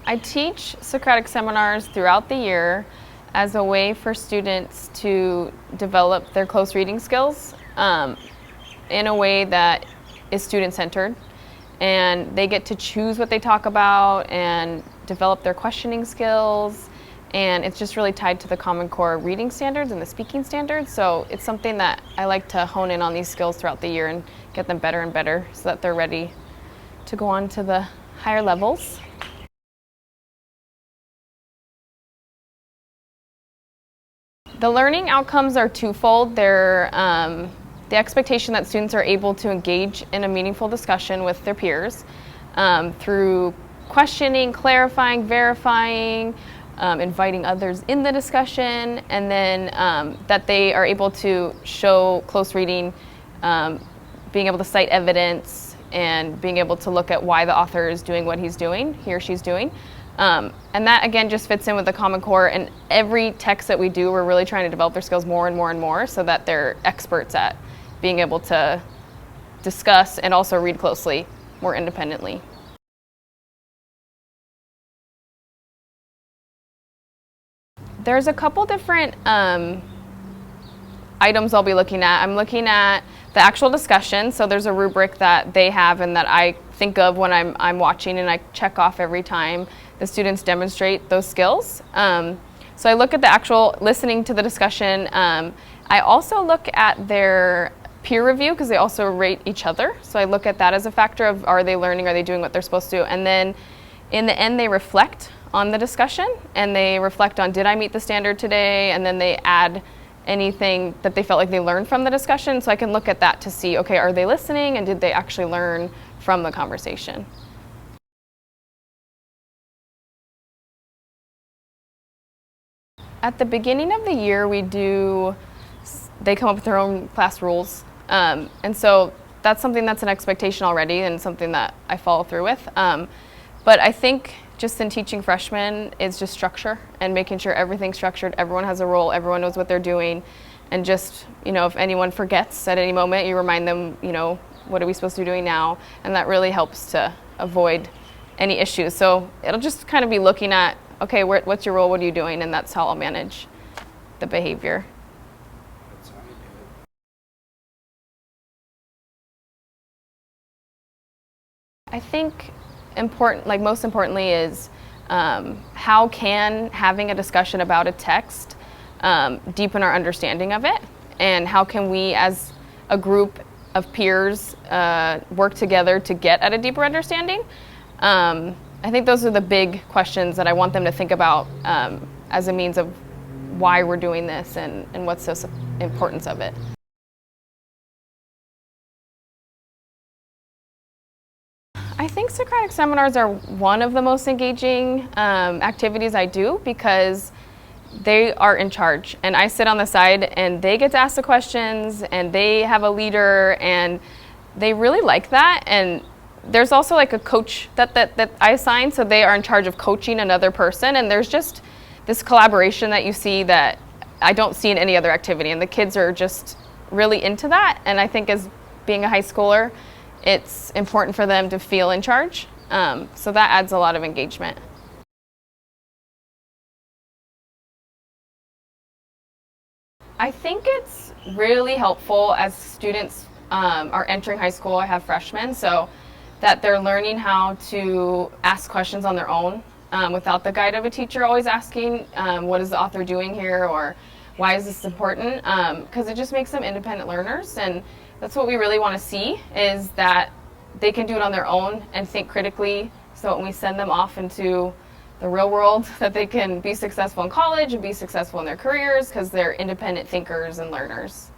I teach Socratic seminars throughout the year as a way for students to develop their close reading skills in a way that is student-centered, and they get to choose what they talk about and develop their questioning skills, and it's just really tied to the Common Core reading standards and the speaking standards. So it's something that I like to hone in on these skills throughout the year and get them better and better so that they're ready to go on to the higher levels. The learning outcomes are twofold. They're the expectation that students are able to engage in a meaningful discussion with their peers through questioning, clarifying, verifying, inviting others in the discussion, and then that they are able to show close reading, being able to cite evidence, and being able to look at why the author is doing what he or she's doing. And that again just fits in with the Common Core, and every text that we do, we're really trying to develop their skills more and more and more so that they're experts at being able to discuss and also read closely more independently. There's a couple different items I'll be looking at. I'm looking at the actual discussion, so there's a rubric that they have and that I think of when I'm watching, and I check off every time the students demonstrate those skills. So I look at the actual listening to the discussion. I also look at their peer review because they also rate each other. So I look at that as a factor of, are they learning, are they doing what they're supposed to? And then in the end they reflect on the discussion, and they reflect on, did I meet the standard today? And then they add anything that they felt like they learned from the discussion. So I can look at that to see, okay, are they listening and did they actually learn from the conversation? At the beginning of the year, they come up with their own class rules. And so that's something that's an expectation already and something that I follow through with. But I think just in teaching freshmen is just structure and making sure everything's structured, everyone has a role, everyone knows what they're doing, and just, if anyone forgets at any moment, you remind them, what are we supposed to be doing now? And that really helps to avoid any issues. So it'll just kind of be looking at, okay, what's your role, what are you doing? And that's how I'll manage the behavior. That's how you do it. I think most importantly is how can having a discussion about a text deepen our understanding of it, and how can we as a group of peers work together to get at a deeper understanding. I think those are the big questions that I want them to think about as a means of why we're doing this and what's the importance of it. I think Socratic seminars are one of the most engaging activities I do because they are in charge, and I sit on the side and they get to ask the questions, and they have a leader, and they really like that. And there's also like a coach that I assign, so they are in charge of coaching another person, and there's just this collaboration that you see that I don't see in any other activity, and the kids are just really into that. And I think as being a high schooler, it's important for them to feel in charge, so that adds a lot of engagement. I think it's really helpful as students are entering high school. I have freshmen, so that they're learning how to ask questions on their own without the guide of a teacher always asking, what is the author doing here, or why is this important? Because it just makes them independent learners, and that's what we really want to see, is that they can do it on their own and think critically, so when we send them off into the real world, that they can be successful in college and be successful in their careers because they're independent thinkers and learners.